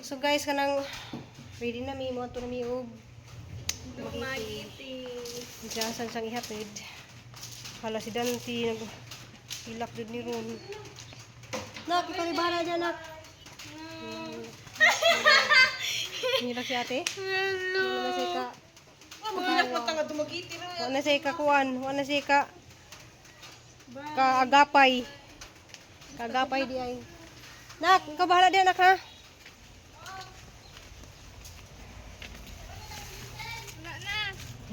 So guys, kanang ready na mi mo to na mi og Magiti. diyasan sang ihatid. Hala si Danti nag ilak jud ni ron. Nak, ikaw ni bahala dyan, nak. Nilak si ate? Hello. Wala na si ka. Magilak mo tanga tumagiti ro. Wala na si ka kuwan. Wala na si ka. Kaagapay. Kaagapay di ay. Nak, ikaw bahala dyan, nak, ha?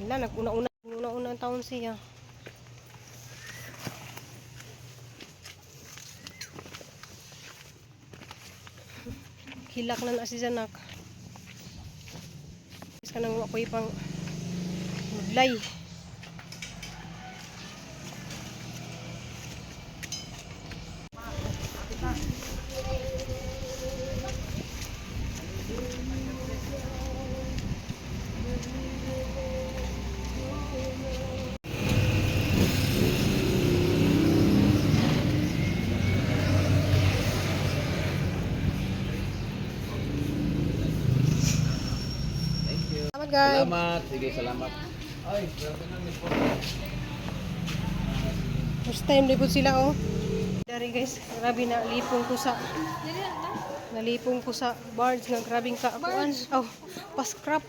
Wala, nag-una-una ang taon siya. Hilak na si Janak. Is kanang ako'y pang mudlay. Salamat guys. Salamat. Sige, salamat. Ay, grabe na miss po. First time libot sila oh. Dari guys, grabe na lipong ko sa nalipong ko sa barge nga grabing kaakuan. Oh, pa-scrap.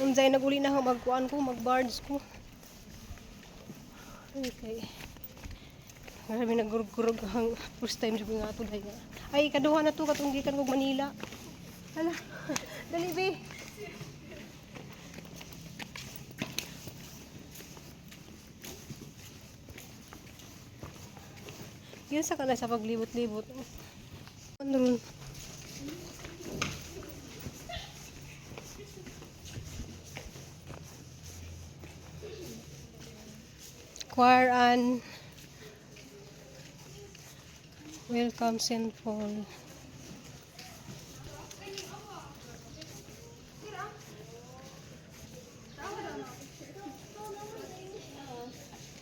Unzay naguli na ako magkuan ko, mag-barge ko. Okay. Grabe na gurug-gurug ang first time ko nga to dai. Ay, kaduha na to katong gikan kog Manila. Hala. Dali be. Yun sa kanila sa paglibot-libot. Ano ron? Quaran. Welcome St. Paul.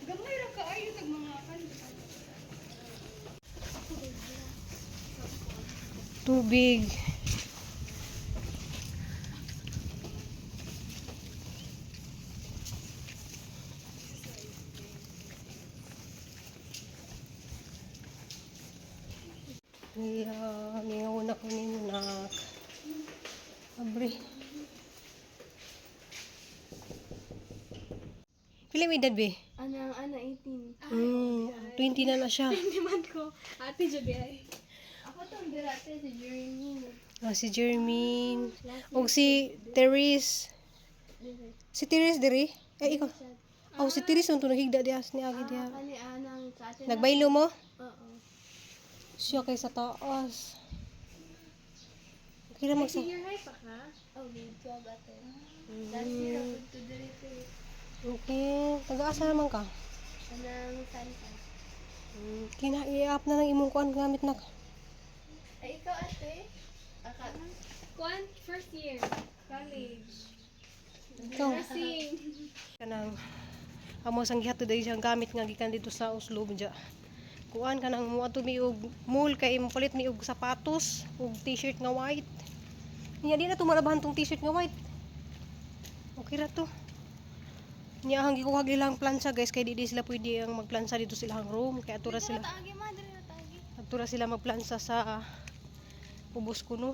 Gamay ra ka ayo tag mga kan. Tubig. Mingauna ko ni Munak. Abre. Pila may edad be? Ana 18. 20 na siya. Hindi man ko. Ate Joby ay. Ako tong dirate si Jeremy. Si Jermaine. O si Therese. Si Therese diri? Eh, ikaw. Oh, si Therese ang tunagigda dias ni Agi diya. Kani anang sa atin. Nagbaylo mo? Oo. Siya kay sa taas. Kira magsa. Senior high pa ka? Oh, grade 12 ate. Last year ako to direte. Okay. Taga-asa naman ka? Anang Santa. Kina-i-up na ng imong kuan gamit na. Ay, ikaw ate? Kwan, first year. College. Ikaw. Nursing. Kanang amo sang gihatod dai siyang gamit nga gikan dito sa Oslo budya. Kuan kanang mo ato mi og mall kay mo palit mi og sapatos ug t-shirt nga white. Nya di na tumarabahan tong t-shirt nga white. Okay ra to. Nya ang gikuhag ilang plansa guys kay di sila pwede ang magplansa dito sa ilang room kay atura sila. Tagi madre na tagi. Atura sila magplansa sa ubos kuno.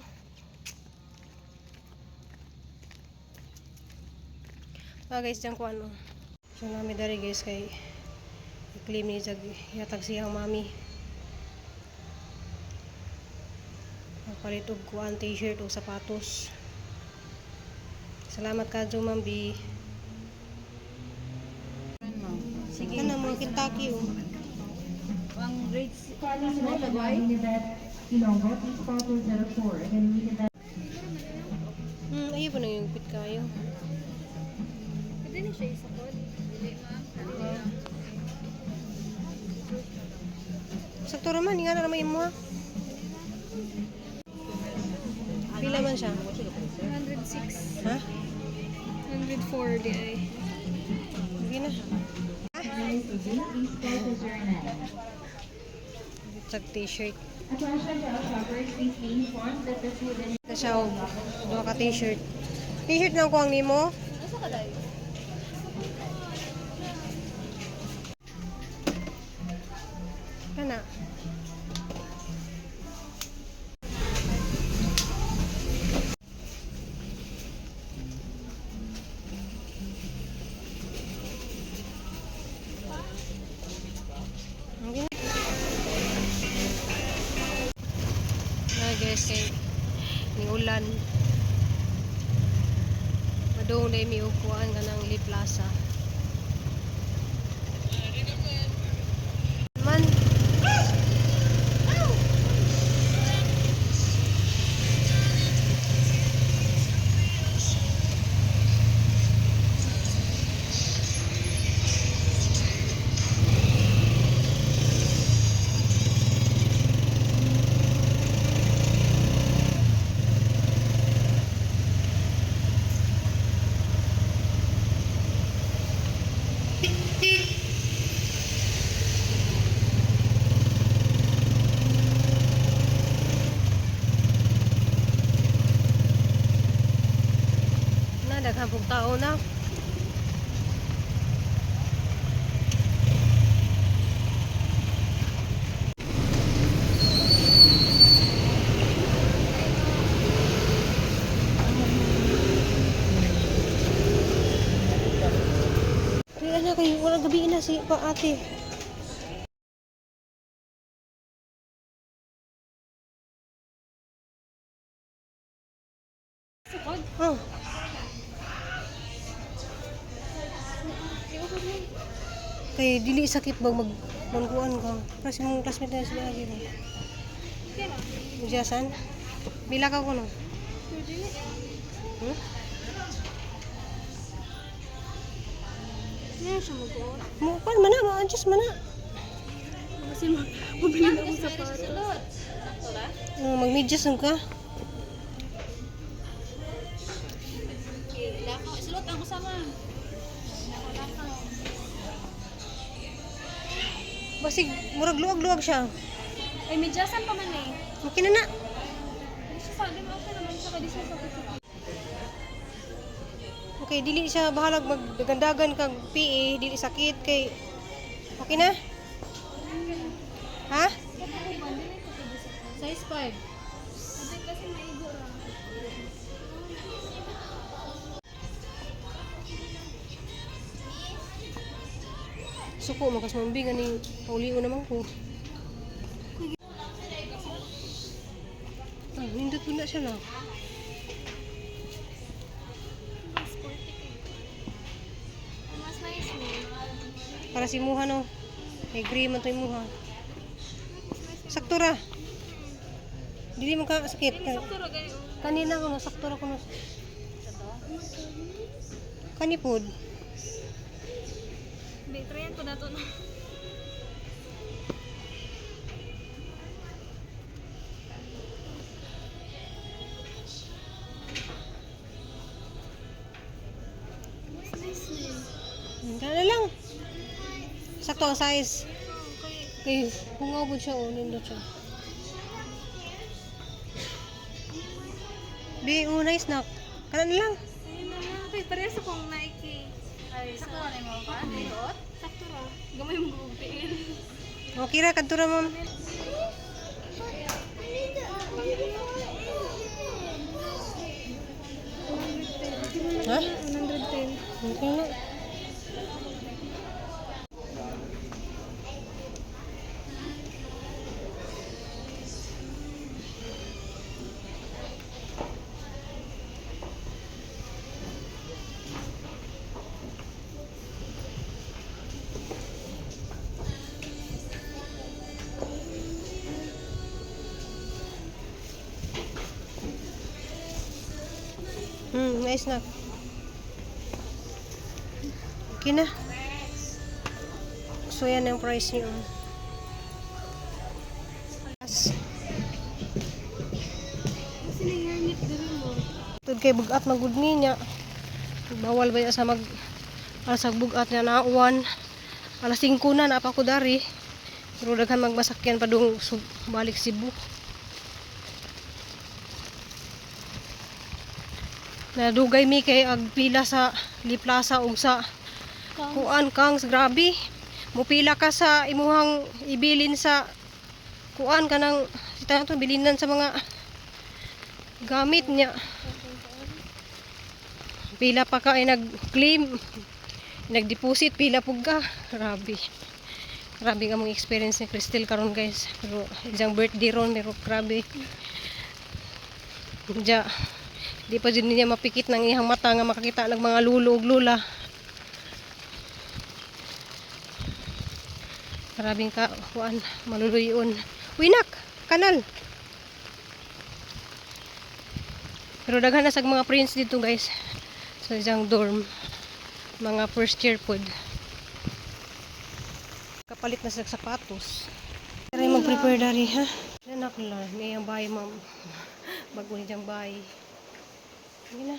Guys, dyan ko ano. So namin dari guys kay i-claim ni jag yatag siyang mami. Magpalit og kuan t-shirt o sapatos. Salamat ka jo Ma'am B. Sige na mga Kentucky oh. Ang grade 6 mo lagay Ilonggo, please call to 04. Again, we can Ayaw po na yung pit kayo. Pwede na siya isa po. Dili ma'am. Sakto naman, nga na naman mo ha. Pila man siya? 106. Ha? 104 di ay. Sige na. please call to 09. Tag t-shirt. Attention to all shoppers, please be informed that the food and Ito siya, oh. Duha ka t-shirt. T-shirt lang ko ang nimo. Nasa ka dahil? Kana. Okay. Guys, kay ni ulan. Madung na mi ukuan nga ng Lee Plaza. Man. Daghang pong tao na. Kaya na kayo, walang gabi na si pa ate. Oh. Kay dili sakit bang magmangkuan ka. Kasi mong classmate na sila lagi. Mujasan? Bila ka ko no? Hmm? Ngayon siya mag-uot. Mukuan mana, ma-adjust mana. Kasi mabili na ako sa pato. Mag-medyas ka. Sulot ang kusama. Basig, murag luwag-luwag siya. Ay, medyasan pa man eh. Okay na na. Hindi siya sabi mo ako naman siya kadis sa sakit. Okay, dili siya bahalag magdagandagan kag PE, dili sakit kay okay na? Ha? Size 5. Sabi kasi maigo ra. Suko makas mambing ani pauliw naman ko. Ah, nindot ko na siya na. Mas nice mo. Para si Muha no. Agree man to yung Muha. Sakto ra. Dili man ka sakit. Sakto ra gayo. Kanina ko na sakto ra ko na. Kanipod. Betrayan ko na to na. Mas nice mo. Kana lang. Sakto ang size. Kay hungaw po siya o nindot siya. Di, nice na. Kana na lang. Ayun na lang. Kay parehas akong Nike. Ay, sakto ra mo ka? Ayot? Sakto ra. Gamay mo bugtiin. Okay ra, kadto ra ma'am. Ha? 110. Okay na. Nice na. Okay na. So yan ang price niyo. Kasi nangyanit dito mo. Tud kay bugat magud niya. Bawal ba sa alas bugat na nauwan. Alas 5 na pa ko dari. Pero daghan magmasakyan pa dong balik Cebu. Nadugay mi kay agpila sa Liplaza ug sa kuan Kangs, grabe. Mupila ka sa imuhang ibilin sa kuan kanang sita to bilinan sa mga gamit niya. Pila pa ka ay nag-claim, nag-deposit, pila pug ka. Grabe. Grabe nga mong experience ni Cristel karon guys. Pero isang birthday ron, pero grabe. Diya, di pa dyan niya mapikit ng iyang mata nga makakita ng mga lulo ug lula. Maraming ka, kuan, maluluyon. Uy nak, kanal. Pero daghan na sa mga prints dito guys. Sa isang dorm. Mga first year pod. Kapalit na sa sapatos. Tara mag-prepare dari ha. Nanak lang, may ang bahay ma'am. Bago ni diyang bahay. Hindi na.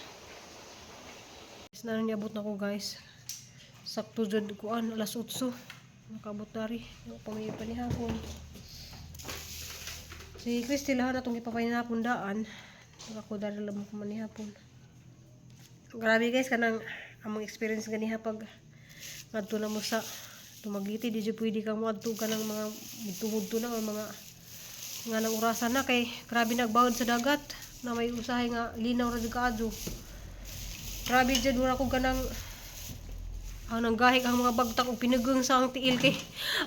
Guys, na niabot na ko guys. Sakto jud kuan alas 8. Nakabot dari. Pamay pa ni hapon. Si Cristel ha natong ipapay na hapon daan. Ako dari lang ko man ni hapon. Grabe guys kanang among experience ganiha pag ngadto na mo sa Tumagiti di jud pwede kang moadto ka ng mga mudto na o mga nga nang orasan na kay grabe nagbawod sa dagat na may usahay nga linaw ra jud kaadto. Grabe jud mura ko ganang ang nanggahig ang mga bagtak og pinugong sa ang tiil kay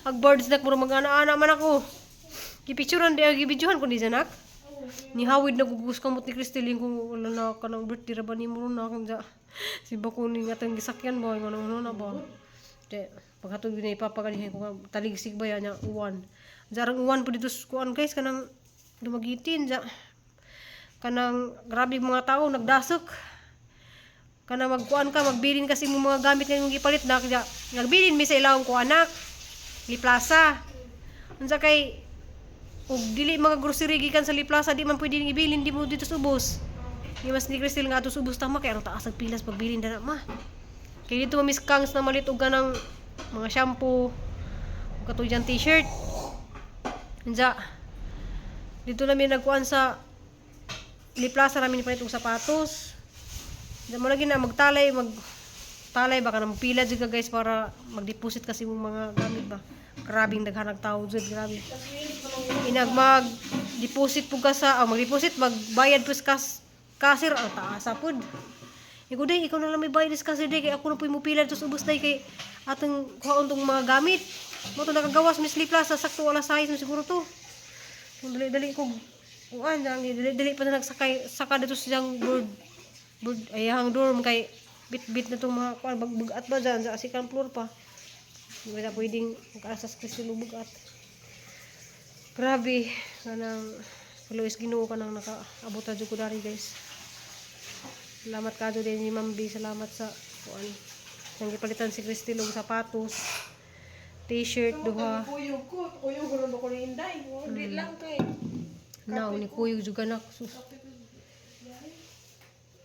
ag birds nak mura mag-ana-ana man ako. Gipicturean di gibidyohan ko di janak. Ni hawid na gugus kamot ni Cristel kung wala na kanang birthday ra ba ni mo na kanja. Si bako ni ngatang gisakyan ba ngono na ba. De paghatod ni ipapakanihin ko taligsig ba yan niya uwan. Jarang uwan po dito kuan guys kanang dumagitin ja. Kanang grabe mga tao nagdasok. Kanang magkuan ka magbilin kasi mo mga gamit nga imong gipalit na kaya nagbilin mi sa ilawong ko anak. Liplaza. Unsa kay ug dili mga grocery gikan sa Liplaza di man pwede ibilin di mo dito sa ubos. Iwas ni Cristel nga ato sa ubos tama kay ang taas ang pilas pagbilin dana ma. Kay dito Miss Kangs na malit og ganang mga shampoo, katuyang t-shirt. Unsa dito namin nagkuan sa Liplaza namin palit og sapatos. Diyan mo lagi na magtalay baka na magpila jud ka guys para mag-deposit kasi mong mga gamit ba. Grabing daghanag tao jud, grabe. Inag mag-deposit pug ka sa mag-deposit magbayad pus kasir ang taasa pud. Ikaw day, ikaw na lang may bayad sa kasir day kay ako na po mo pila dito sa ubos day kay atong kuhaon tong mga gamit. Mo to nakagawas Miss Liplaza sakto wala size mo siguro to. Kung dali ko kuan jang dali pa na nagsakay saka dito sa board ayang dorm kay bit na tong mga kuan bugat ba dyan sa second floor pa. Hindi na pwedeng makaasas kasi bugat. Grabe kanang Luis Ginoo ka nang nakaabot na jud ko dari guys. Salamat kadto din ni Ma'am B, salamat sa kuan. Nang gipalitan si Cristel og sapatos, t-shirt duha. Kuyog ko ron ko ni Inday. Di lang kay. Now ni kuyog jud kanak.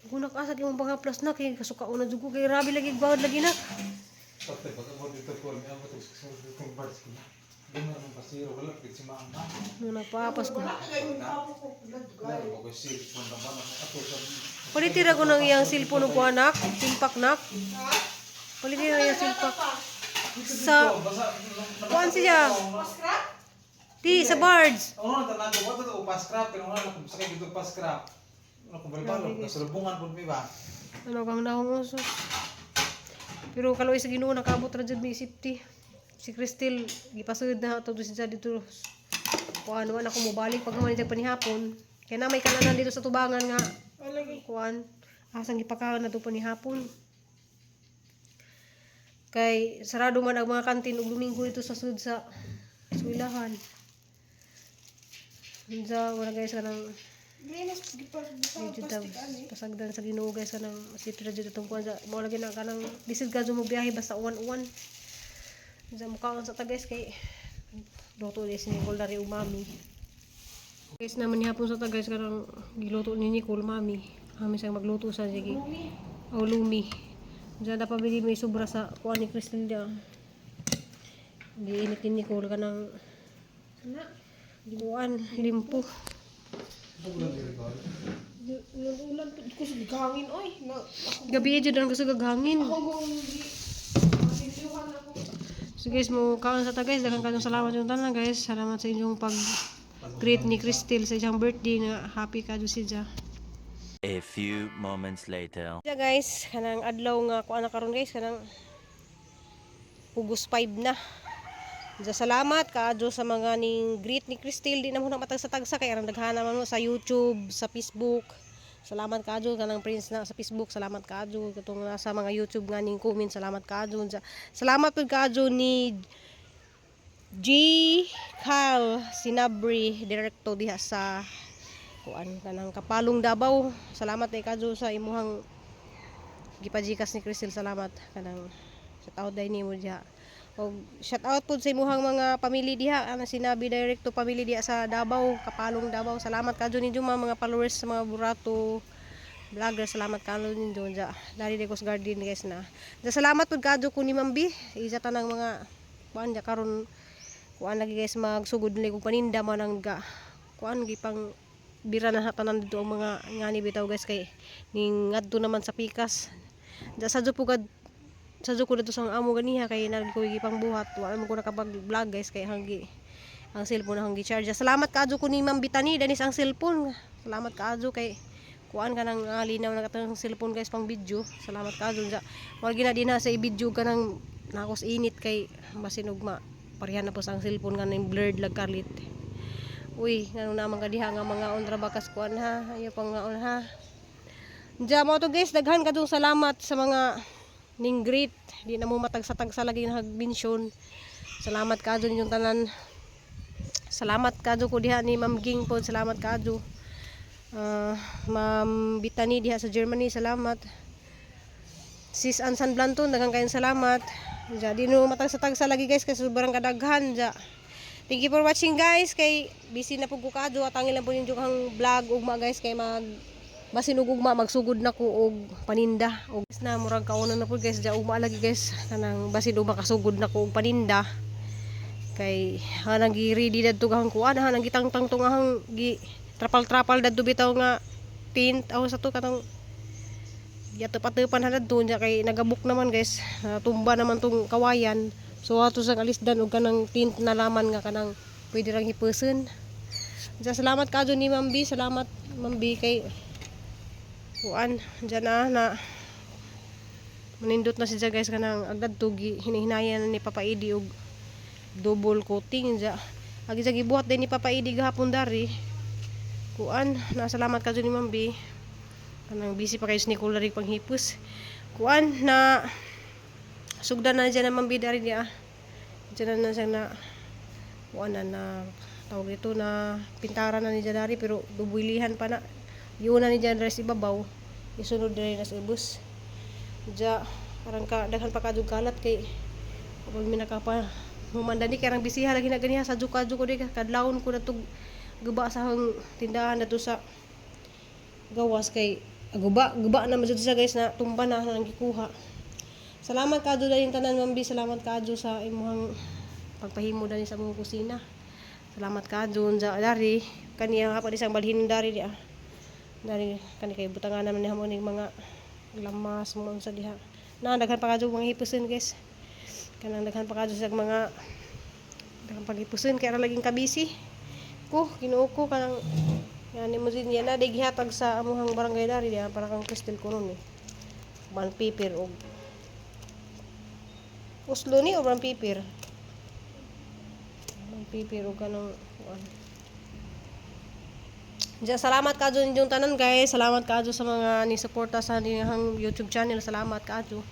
Kunak asa imong mga plus na kay kasukaon na jud ko kay rabi lagi bawod lagi na. Pati pagkabot dito po, may abot sa itong birds ko na. Ganun ang pasiro, wala pwede si mama. Nung nagpapas ko. Wala ko si punta ba na ako sa Palitira ko ng iyang cellphone ko anak, silpak nak. Palitira iyang silpak. Sa kuan siya. Di sa birds. Oo, tanang ko to pa scrap pero wala ko sakay dito pa scrap. Ano ko balbalo, kasulubungan pud mi ba? Ano kang nahong usos. Pero kaloy sa Ginoo nakabot ra jud mi safety. Si Cristel gipasud na ato siya dito. Kuan man ako mobalik pag man jag panihapon. Kaya na may kananan dito sa tubangan nga. Kuan asang gipakaon na to panihapon. Kay sarado man ang mga kantin ug Domingo dito sa sud sa eskwelahan. Unsa wala guys kanang pasagdan sa Ginoo guys kanang safety ra jud atong kuan sa mo lagi na kanang bisid ka mo biyahe basta uwan-uwan. Unsa mo kaon sa ta guys kay luto ni si Nicole dari umami. Guys naman ni hapon sa ta guys kanang giluto ni Nicole mami. Kami sang magluto sa sige. O lumi. Diyan na pabili may sobra sa kuan ni Cristel dia. Giinit ni Nicole kanang Na. Kuan, limpo. Ulan diri ko. Ulan ko sa gangin oy. Na ako Gabi jud ang gusto gaghangin. gong di. Masisyuhan ako. So guys, mo kaon sa ta guys, daghang kanong salamat yung tanan guys. Salamat sa inyong pag-greet ni Crystal sa iyang birthday na happy ka si siya. A few moments later. Yeah guys, kanang adlaw nga kuan na karon guys, kanang Pugos 5 na. Ja salamat kaadyo sa mga ning greet ni Crystal, di na mo na matag sa tagsa kay arang daghana man mo sa YouTube, sa Facebook. Salamat kaadyo kanang Prince na sa Facebook, salamat kaadyo katong sa mga YouTube nga ning comment, salamat kaadyo. Salamat pud kaadyo ni G. Cal Sinabri, direkto diha sa kuan kanang Kapalong Davao. Salamat kay kaadyo sa imuhang gipajikas ni Crystal, salamat kanang shout out day nimo diha. Og shout out pud sa imuhang mga pamilya diha, ana sinabi direkto pamilya diha sa Davao, Kapalong Davao. Salamat kaadyo ninyo mga followers sa mga burato vlogger, salamat kaadyo ninyo ja. Dari de Coast Garden guys na. Ja salamat pud kaadyo ko ni Mambi, isa tanang mga kuan ja karon kuan lagi guys magsugod nila kog paninda man ang ga kuan gipang bira na tanan dito ang mga ngani bitaw guys kay ning ngadto naman sa pikas. Ja sadyo pugad sadyo ko dito sa amo ganiha kay nag ko gipang buhat wala man ko nakapag-vlog guys kay hanggi ang cellphone na hanggi charge. Salamat kaadyo ko ni Ma'am Bitani danis ang cellphone. Salamat kaadyo kay kuan ka nang linaw na katong cellphone guys pang video. Salamat kaadyo ja. Wala gina din na sa i-video ka nang nakos init kay masinog ma pareha na po sa ang cellphone nga ning blurred lag karlit. Uy, ngano naman ka diha nga mga ondra bakas kuan ha. Ayo pang nga on ha. Ja mo to guys, daghan kadtong salamat sa mga ning greet. Di na mo matag sa tagsa lagi na mention. Salamat kaadyo ninyong tanan. Salamat kaadyo ko diha ni Ma'am Ging po, salamat kaadyo. Ma'am Bitani diha sa Germany, salamat. Sis Ansan Blanton, daghang kayong salamat. Ja di no matag sa tagsa lagi guys kay sobrang kadaghan ja. Thank you for watching guys kay busy na pug ko kaadyo at ang ilang po yung hang vlog ugma guys kay basin og ugma magsugod na ko og paninda og na murag kauno na po guys ja ugma lagi guys kanang basin ugma kasugod na ko og paninda kay hanang gi ready dadto gahang kuan hanang gitangtang to gahang gi trapal dadto bitaw nga tint aw sa to kanang yatop-atopan hanad to kay nagabuk naman guys tumba naman tong kawayan. So ato sa alisdan og kanang tint na laman nga kanang pwede rang hipuson. Ja salamat kaadyo ni Mambi, salamat Mambi kay kuan diyan na manindot na siya guys kanang agdad tugi hinihinayan ni Papa Idi og double coating ja. Agi sa gibuhat din ni Papa Idi gahapon dari. Kuan na salamat kaadyo ni Mambi. Kanang busy pa kayo ni Kulari panghipos. Kuan na sugdan na dyan naman bidari niya. Dyan na siya na kuan na tawag ito na pintaran na ni Jadari pero dubuilihan pa na. Yun na ni Jadari sa ibabaw. Isunod na rin na sa ibus. Dya parang daghan pa kadug kalat kay kapag minakapa humandani kay arang bisiha lagi na ganiha sa juka ko di kadlawon ko na tug guba sa hang tindahan na to sa gawas kay guba na masyado siya guys na tumba na nang gikuha. Salamat kaadyo dali tanan Mambi, salamat kaadyo sa imong pagpahimo dali sa mong kusina. Salamat kaadyo sa dari kaniya pa isang balhin dari dia. Dari kani kay butangan naman ni ning mga lamas mo sa diha. Na daghan pa kaadyo mga hipuson guys. Kanang daghan pa kaadyo sa mga daghan paghipuson kay ara laging kabisi. Ko kinuo ko kanang yani mo din yan na gihatag sa amuhang barangay dari dia para kang Crystal kuno ni. Ban paper og Uslo ni o brang paper? Brang paper o kanong Diyan, salamat kaadyo ninyong tanan guys. Salamat kaadyo sa mga ni-suporta sa niyang YouTube channel. Salamat kaadyo.